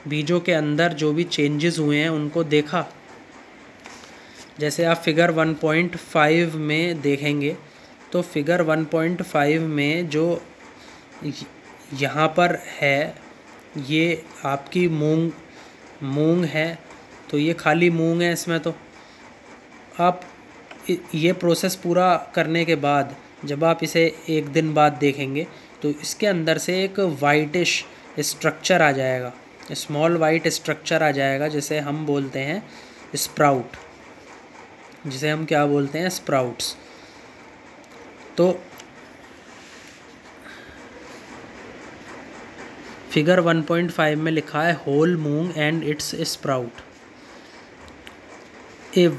बीजों के अंदर जो भी चेंजेस हुए हैं उनको देखा। जैसे आप फिगर 1.5 में देखेंगे तो फिगर 1.5 में जो यहाँ पर है ये आपकी मूंग है, तो ये खाली मूंग है इसमें। तो आप ये प्रोसेस पूरा करने के बाद जब आप इसे एक दिन बाद देखेंगे तो इसके अंदर से एक वाइटिश स्ट्रक्चर आ जाएगा, स्मॉल वाइट स्ट्रक्चर आ जाएगा, जिसे हम बोलते हैं स्प्राउट, जिसे हम क्या बोलते हैं, स्प्राउट्स। तो फिगर 1.5 में लिखा है whole moong and its sprout, a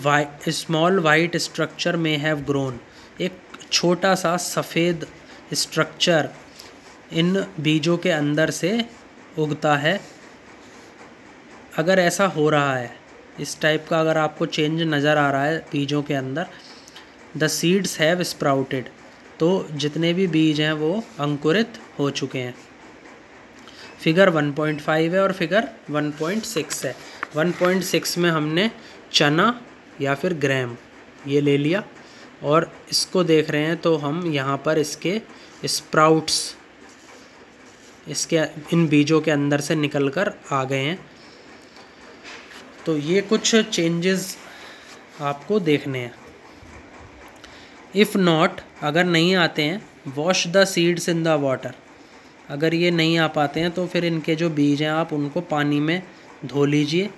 small white structure में हैव ग्रोन, एक छोटा सा सफ़ेद स्ट्रक्चर इन बीजों के अंदर से उगता है। अगर ऐसा हो रहा है, इस टाइप का अगर आपको चेंज नज़र आ रहा है बीजों के अंदर, द सीड्स हैव स्प्राउटेड, तो जितने भी बीज हैं वो अंकुरित हो चुके हैं। फिगर 1.5 है और फिगर 1.6 है। 1.6 में हमने चना या फिर ग्राम ये ले लिया और इसको देख रहे हैं, तो हम यहाँ पर इसके स्प्राउट्स इसके इन बीजों के अंदर से निकलकर आ गए हैं। तो ये कुछ चेंजेस आपको देखने हैं। इफ़ नॉट, अगर नहीं आते हैं, wash the seeds in the water, अगर ये नहीं आ पाते हैं तो फिर इनके जो बीज हैं आप उनको पानी में धो लीजिए।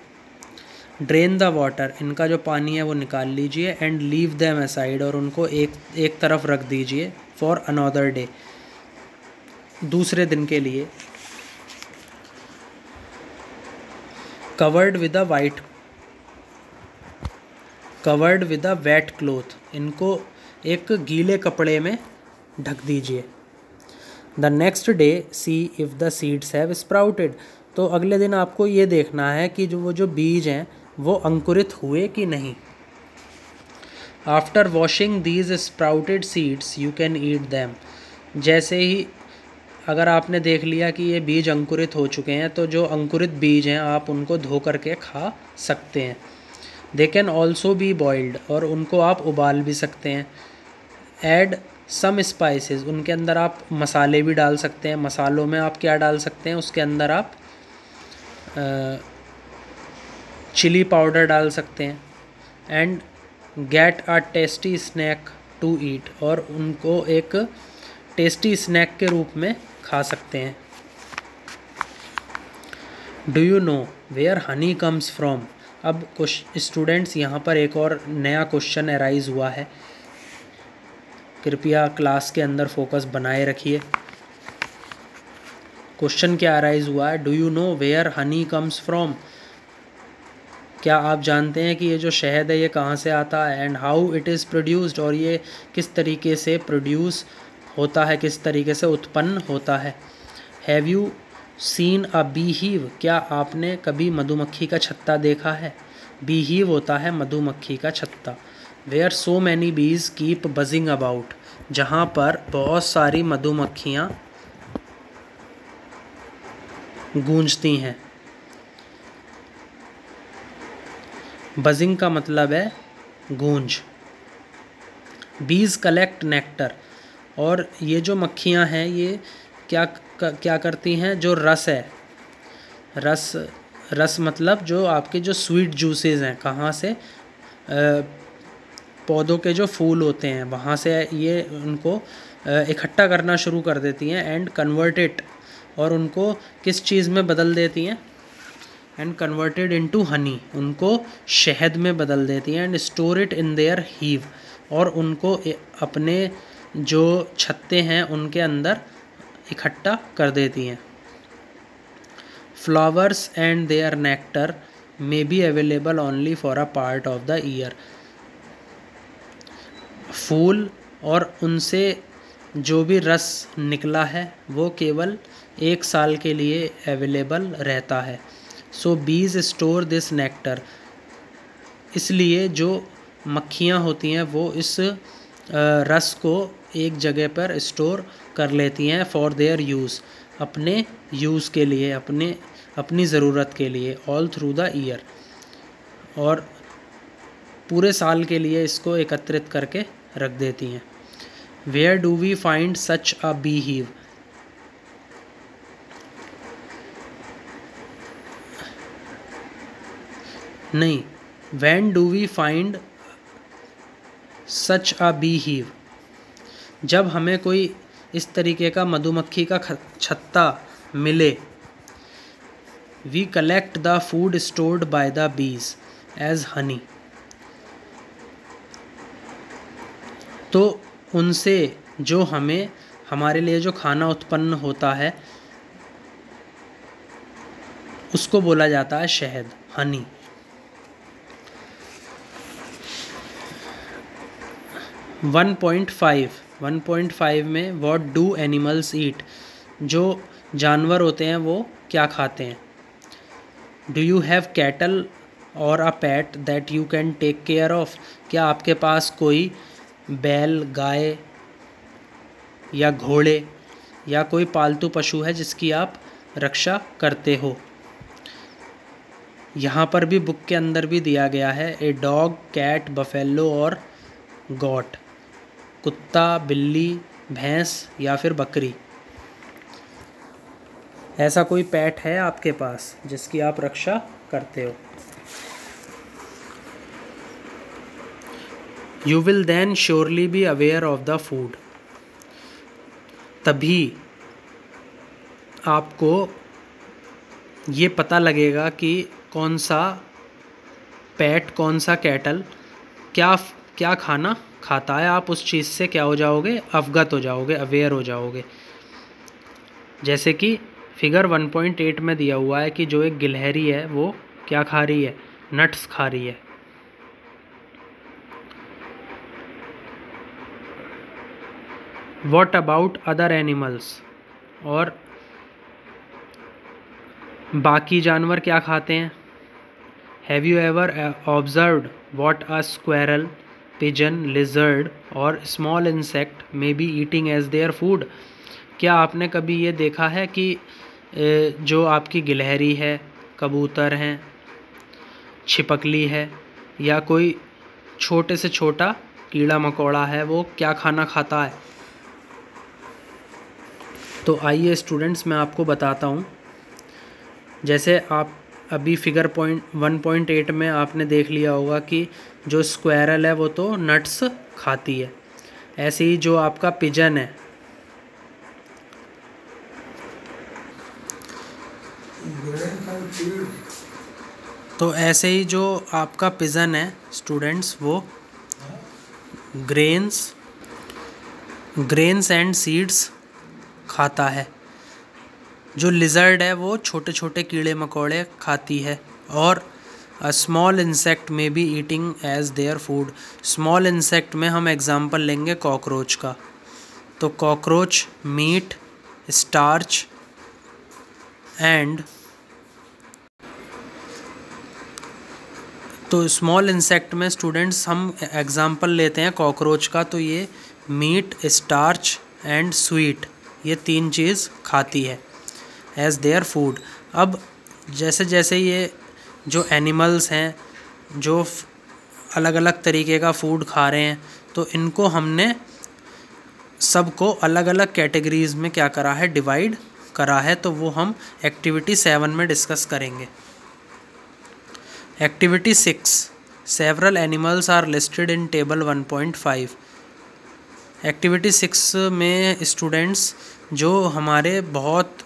ड्रेन द वाटर, इनका जो पानी है वो निकाल लीजिए। एंड लीव देम असाइड, और उनको एक तरफ रख दीजिए। फॉर अनदर डे, दूसरे दिन के लिए। Covered with a wet cloth, इनको एक गीले कपड़े में ढक दीजिए। The next day C if the seeds have sprouted, तो अगले दिन आपको ये देखना है कि जो बीज हैं वो अंकुरित हुए कि नहीं। After washing these sprouted seeds you can eat them, जैसे ही अगर आपने देख लिया कि ये बीज अंकुरित हो चुके हैं तो जो अंकुरित बीज हैं आप उनको धो करके खा सकते हैं। They can also be boiled, और उनको आप उबाल भी सकते हैं। ऐड सम स्पाइसेस, उनके अंदर आप मसाले भी डाल सकते हैं। मसालों में आप क्या डाल सकते हैं, उसके अंदर आप चिली पाउडर डाल सकते हैं। And get a tasty snack to eat, और उनको एक टेस्टी स्नैक के रूप में खा सकते हैं। Do you know where honey comes from, अब स्टूडेंट्स यहाँ पर एक और नया क्वेश्चन अराइज हुआ है, कृपया क्लास के अंदर फोकस बनाए रखिए। क्वेश्चन क्या अराइज हुआ है, do you know where honey comes from, क्या आप जानते हैं कि ये जो शहद है ये कहाँ से आता है। And how it is produced, और ये किस तरीके से प्रोड्यूस होता है, किस तरीके से उत्पन्न होता है। Have you seen a bee hive, क्या आपने कभी मधुमक्खी का छत्ता देखा है। बी हीव होता है मधुमक्खी का छत्ता। वेयर सो मैनी बीज कीप बजिंग अबाउट, जहाँ पर बहुत सारी मधुमक्खियाँ गूंजती हैं। बजिंग का मतलब है गूंज। बीज कलेक्ट नेक्टर, और ये जो मक्खियाँ हैं ये क्या करती हैं, जो रस है, रस मतलब जो आपके जो स्वीट जूसेस हैं, कहाँ से, पौधों के जो फूल होते हैं वहाँ से ये उनको इकट्ठा करना शुरू कर देती हैं। एंड कन्वर्ट इट, और उनको किस चीज़ में बदल देती हैं, एंड कन्वर्टेड इनटू हनी, उनको शहद में बदल देती हैं। And store it in their heave, और उनको अपने जो छत्ते हैं उनके अंदर इकट्ठा कर देती हैं। Flowers and their nectar may be available only for a part of the year, फूल और उनसे जो भी रस निकला है वो केवल एक साल के लिए अवेलेबल रहता है। सो बीज स्टोर दिस नेक्टर, इसलिए जो मक्खियाँ होती हैं वो इस रस को एक जगह पर स्टोर कर लेती हैं फॉर देयर यूज़, अपने यूज़ के लिए, अपनी ज़रूरत के लिए, ऑल थ्रू द ईयर, और पूरे साल के लिए इसको एकत्रित करके रख देती हैं। Where do we find such a bee hive? नहीं, when do we find such a bee hive, जब हमें कोई इस तरीके का मधुमक्खी का छत्ता मिले। We collect the food stored by the bees as honey, तो उनसे जो हमारे लिए जो खाना उत्पन्न होता है उसको बोला जाता है शहद, हनी। 1.5 में व्हाट डू एनिमल्स ईट, जो जानवर होते हैं वो क्या खाते हैं। Do you have cattle or a pet that you can take care of, क्या आपके पास कोई बैल, गाय या घोड़े या कोई पालतू पशु है जिसकी आप रक्षा करते हो। यहाँ पर भी बुक के अंदर भी दिया गया है, ए डॉग, कैट, बफेलो और गॉट, कुत्ता, बिल्ली, भैंस या फिर बकरी। ऐसा कोई पेट है आपके पास जिसकी आप रक्षा करते हो। You will then surely be aware of the food, तभी आपको ये पता लगेगा कि कौन सा पेट, कौन सा कैटल क्या खाना खाता है। आप उस चीज़ से क्या हो जाओगे, अवगत हो जाओगे, अवेयर हो जाओगे। जैसे कि फिगर 1.8 में दिया हुआ है कि जो एक गिलहरी है वो क्या खा रही है, नट्स खा रही है। What about other animals, और बाकी जानवर क्या खाते हैं। Have you ever observed what a squirrel, pigeon, lizard और small insect may be eating as their food? क्या आपने कभी ये देखा है कि जो आपकी गिलहरी है, कबूतर हैं, छिपकली है या कोई छोटे से छोटा कीड़ा मकोड़ा है वो क्या खाना खाता है। तो आइए स्टूडेंट्स मैं आपको बताता हूँ। जैसे आप अभी फिगर 1.8 में आपने देख लिया होगा कि जो स्क्वायरल है वो तो नट्स खाती है, ऐसे ही जो आपका पिजन है, तो ऐसे ही जो आपका पिजन है स्टूडेंट्स वो ग्रेन्स एंड सीड्स खाता है। जो लिजर्ड है वो छोटे छोटे कीड़े मकोड़े खाती है। और a small insect may be eating as their food, small insect में हम एग्जांपल लेंगे कॉकरोच का। तो कॉकरोच मीट, स्टार्च एंड, तो स्मॉल इंसेक्ट में स्टूडेंट्स हम एग्जांपल लेते हैं कॉकरोच का, तो ये मीट, स्टार्च एंड स्वीट, ये 3 चीज़ खाती है एज देयर फूड। अब जैसे जैसे ये जो एनिमल्स हैं जो अलग अलग तरीके का फूड खा रहे हैं, तो इनको हमने सबको अलग अलग कैटेगरीज़ में क्या करा है, डिवाइड करा है। तो वो हम एक्टिविटी 7 में डिस्कस करेंगे। Activity 6, several animals are listed in table 1.5। Activity 6 में स्टूडेंट्स जो हमारे बहुत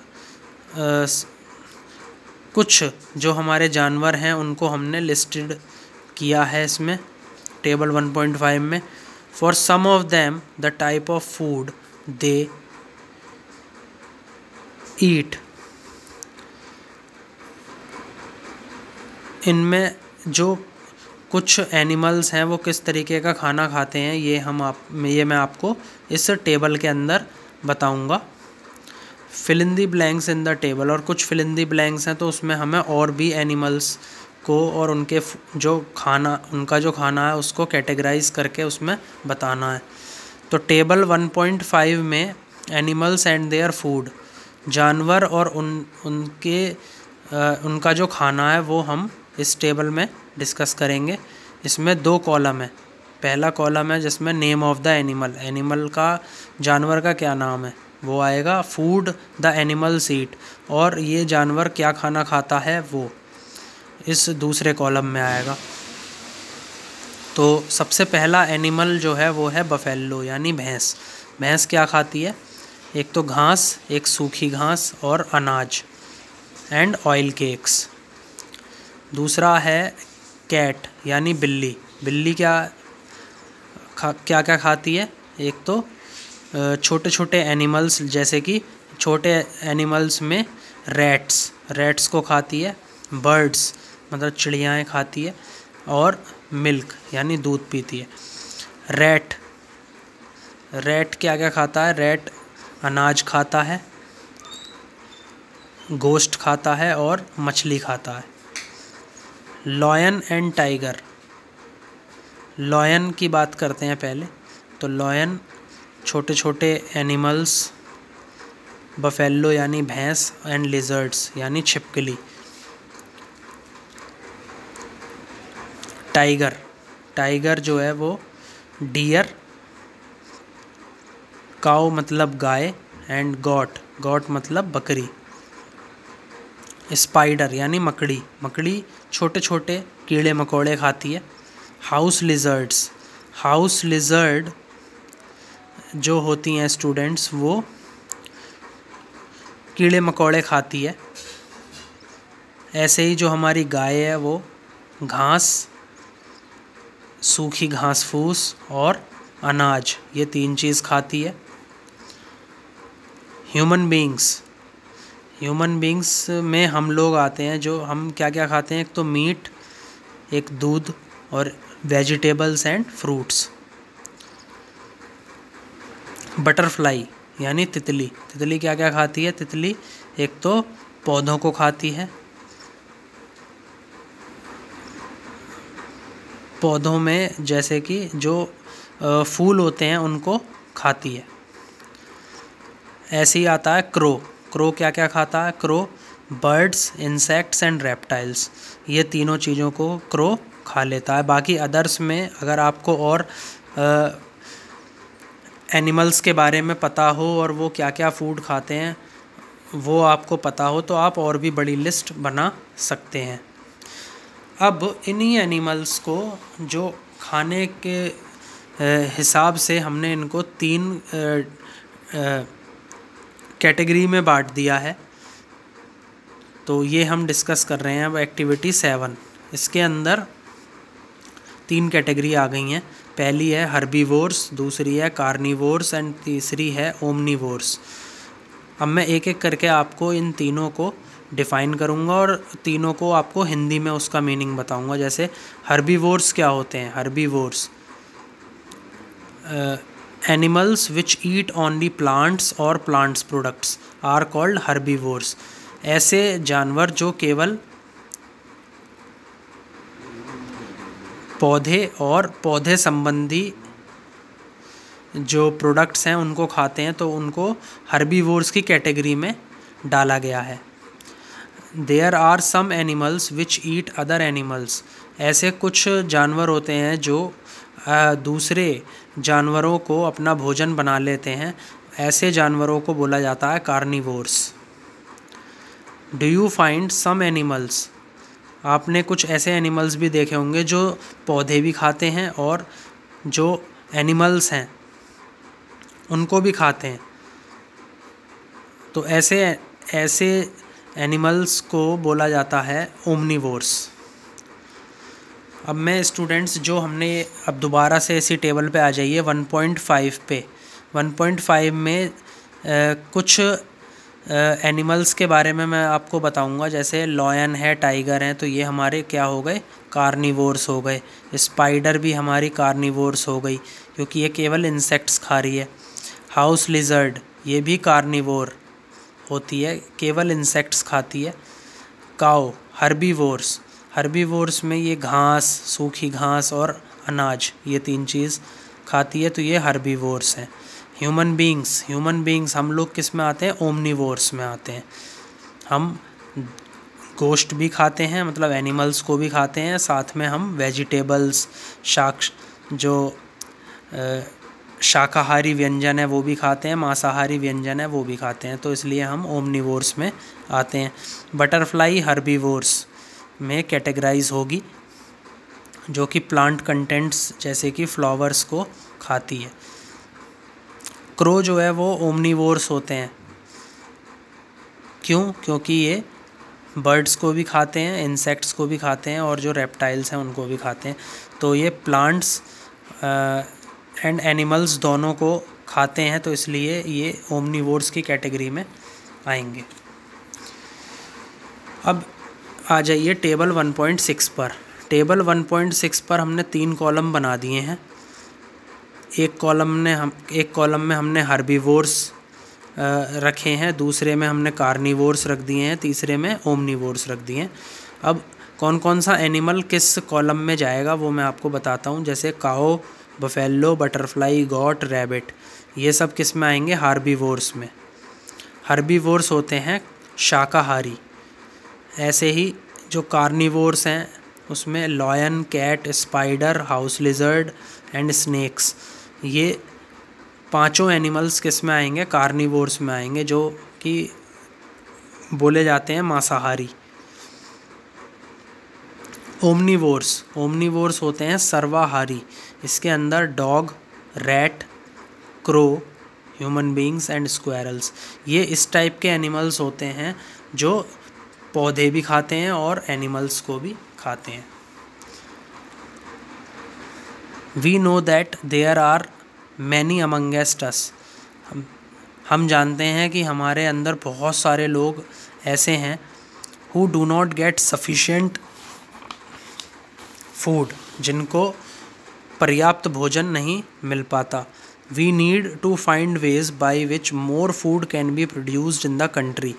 कुछ जो हमारे जानवर हैं उनको हमने लिस्टेड किया है इसमें टेबल 1.5 में। For some of them the type of food they eat, इनमें जो कुछ एनिमल्स हैं वो किस तरीके का खाना खाते हैं ये मैं आपको इस टेबल के अंदर बताऊंगा। Fill in the blanks in the table, और कुछ फिल इन दी ब्लैंक्स हैं तो उसमें हमें और भी एनिमल्स को और जो खाना है उसको कैटेगराइज करके उसमें बताना है। तो टेबल 1.5 में एनिमल्स एंड देयर फूड, जानवर और उनका जो खाना है वो हम इस टेबल में डिस्कस करेंगे। इसमें 2 कॉलम है। पहला कॉलम है जिसमें नेम ऑफ द एनिमल का, जानवर का क्या नाम है वो आएगा। फूड द एनिमल्स ईट, और ये जानवर क्या खाना खाता है वो इस दूसरे कॉलम में आएगा। तो सबसे पहला एनिमल जो है वो है बफेलो यानी भैंस। भैंस क्या खाती है? एक तो घास, एक सूखी घास और अनाज एंड ऑयल केक्स। दूसरा है कैट यानी बिल्ली। बिल्ली क्या क्या खाती है? एक तो छोटे छोटे एनिमल्स, जैसे कि छोटे एनिमल्स में रैट्स को खाती है, बर्ड्स मतलब चिड़ियाएँ खाती है, और मिल्क यानी दूध पीती है। रैट क्या क्या खाता है? रैट अनाज खाता है, गोश्त खाता है और मछली खाता है। Lion and tiger. लॉयन की बात करते हैं पहले। तो लॉयन छोटे छोटे एनिमल्स, बफेलो यानी भैंस एंड लिजर्ड्स यानी छिपकली। टाइगर जो है वो डियर, काऊ मतलब गाय एंड गॉट मतलब बकरी। स्पाइडर यानी मकड़ी छोटे छोटे कीड़े मकोड़े खाती है। हाउस लिजर्ड जो होती हैं स्टूडेंट्स, वो कीड़े मकोड़े खाती है। ऐसे ही जो हमारी गाय है वो घास, सूखी घास फूस और अनाज, ये 3 चीज़ खाती है। ह्यूमन बींग्स में हम लोग आते हैं, जो हम क्या क्या खाते हैं? एक तो मीट, एक दूध और वेजिटेबल्स एंड फ्रूट्स। बटरफ्लाई यानी तितली क्या क्या खाती है? तितली एक तो पौधों को खाती है, पौधों में जैसे कि जो फूल होते हैं उनको खाती है। ऐसे ही आता है क्रो क्या क्या खाता है? Crow birds, insects and reptiles, ये तीनों चीज़ों को क्रो खा लेता है। बाकी अदर्स में अगर आपको और एनिमल्स के बारे में पता हो और वो क्या क्या फूड खाते हैं वो आपको पता हो तो आप और भी बड़ी लिस्ट बना सकते हैं। अब इन्हीं एनिमल्स को जो खाने के हिसाब से हमने इनको 3 कैटेगरी में बांट दिया है। तो ये हम डिस्कस कर रहे हैं अब एक्टिविटी 7। इसके अंदर 3 कैटेगरी आ गई हैं। पहली है हर्बीवोर्स, दूसरी है कार्निवोर्स एंड तीसरी है ओमनीवोर्स। अब मैं एक एक करके आपको इन तीनों को डिफ़ाइन करूंगा और तीनों को आपको हिंदी में उसका मीनिंग बताऊंगा। जैसे हर्बीवोर्स क्या होते हैं? Herbivores animals which eat only plants और plants products are called herbivores. ऐसे जानवर जो केवल पौधे और पौधे संबंधी जो प्रोडक्ट्स हैं उनको खाते हैं, तो उनको हर्बीवोर्स की कैटेगरी में डाला गया है। There are some animals which eat other animals. ऐसे कुछ जानवर होते हैं जो दूसरे जानवरों को अपना भोजन बना लेते हैं। ऐसे जानवरों को बोला जाता है carnivores. Do you find some animals. आपने कुछ ऐसे एनिमल्स भी देखे होंगे जो पौधे भी खाते हैं और जो एनिमल्स हैं उनको भी खाते हैं। तो ऐसे एनिमल्स को बोला जाता है ओमनीवोर्स। अब मैं स्टूडेंट्स जो हमने अब दोबारा से इसी टेबल पे आ जाइए 1.5 पे। 1.5 में कुछ एनिमल्स के बारे में मैं आपको बताऊंगा। जैसे लॉयन है, टाइगर हैं, तो ये हमारे क्या हो गए? कार्निवोर्स हो गए। स्पाइडर भी हमारी कार्निवोर्स हो गई क्योंकि ये केवल इंसेक्ट्स खा रही है। हाउस लिजर्ड ये भी कार्निवोर होती है, केवल इंसेक्ट्स खाती है। काऊ हर्बीवोर्स, हर्बीवोर्स में ये घास, सूखी घास और अनाज, ये 3 चीज़ खाती है, तो ये हर्बीवोर्स हैं। ह्यूमन बींग्स हम लोग किस में आते हैं? ओमनीवोर्स में आते हैं। हम गोश्त भी खाते हैं, मतलब एनिमल्स को भी खाते हैं, साथ में हम वेजिटेबल्स, शाकाहारी व्यंजन है वो भी खाते हैं, मांसाहारी व्यंजन है वो भी खाते हैं, तो इसलिए हम ओमनीवोर्स में आते हैं। बटरफ्लाई हर्बीवोर्स में कैटेगराइज होगी, जो कि प्लांट कंटेंट्स जैसे कि फ्लावर्स को खाती है। क्रो जो है वो ओमनीवोर्स होते हैं। क्यों? क्योंकि ये बर्ड्स को भी खाते हैं, इंसेक्ट्स को भी खाते हैं, और जो रेप्टाइल्स हैं उनको भी खाते हैं। तो ये प्लांट्स एंड एनिमल्स दोनों को खाते हैं, तो इसलिए ये ओमनीवोर्स की कैटेगरी में आएंगे। अब आ जाइए टेबल 1.6 पर। टेबल 1.6 पर हमने 3 कॉलम बना दिए हैं। एक कॉलम में हमने हर्बीवोर्स रखे हैं, दूसरे में हमने कार्निवोर्स रख दिए हैं, तीसरे में ओमनीवोर्स रख दिए हैं। अब कौन कौन सा एनिमल किस कॉलम में जाएगा वो मैं आपको बताता हूँ। जैसे काओ, बफेलो, बटरफ्लाई, गॉट, रैबिट, ये सब किस में आएंगे? हार्बीवोर्स में। हर्बीवोर्स होते हैं शाकाहारी। ऐसे ही जो कार्निवोर्स हैं उसमें lion, cat, spider, house lizard and snakes, ये 5 एनिमल्स किस में आएंगे? कार्निवोर्स में आएंगे, जो कि बोले जाते हैं मांसाहारी। ओमनीवोर्स होते हैं सर्वाहारी। इसके अंदर dog, rat, crow, human beings and squirrels, ये इस टाइप के एनिमल्स होते हैं जो पौधे भी खाते हैं और एनिमल्स को भी खाते हैं। We know that there are many amongst us, हम जानते हैं कि हमारे अंदर बहुत सारे लोग ऐसे हैं who do not get sufficient food, जिनको पर्याप्त भोजन नहीं मिल पाता। We need to find ways by which more food can be produced in the country,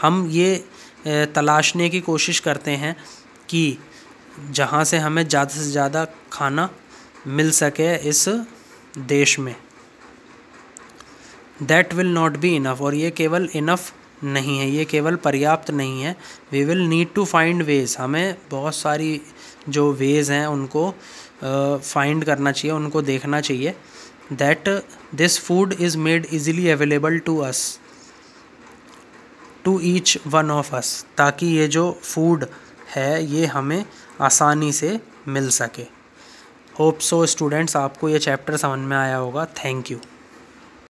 हम ये तलाशने की कोशिश करते हैं कि जहाँ से हमें ज़्यादा से ज़्यादा खाना मिल सके इस देश में। That will not be enough, और ये केवल इनफ नहीं है, ये केवल पर्याप्त नहीं है। We will need to find ways, हमें बहुत सारी जो वेज हैं उनको फाइंड करना चाहिए, उनको देखना चाहिए। That this food is made easily available to us, to each one of us, ताकि ये जो फूड है ये हमें आसानी से मिल सके। होप सो स्टूडेंट्स, आपको ये चैप्टर समझ में आया होगा। Thank you.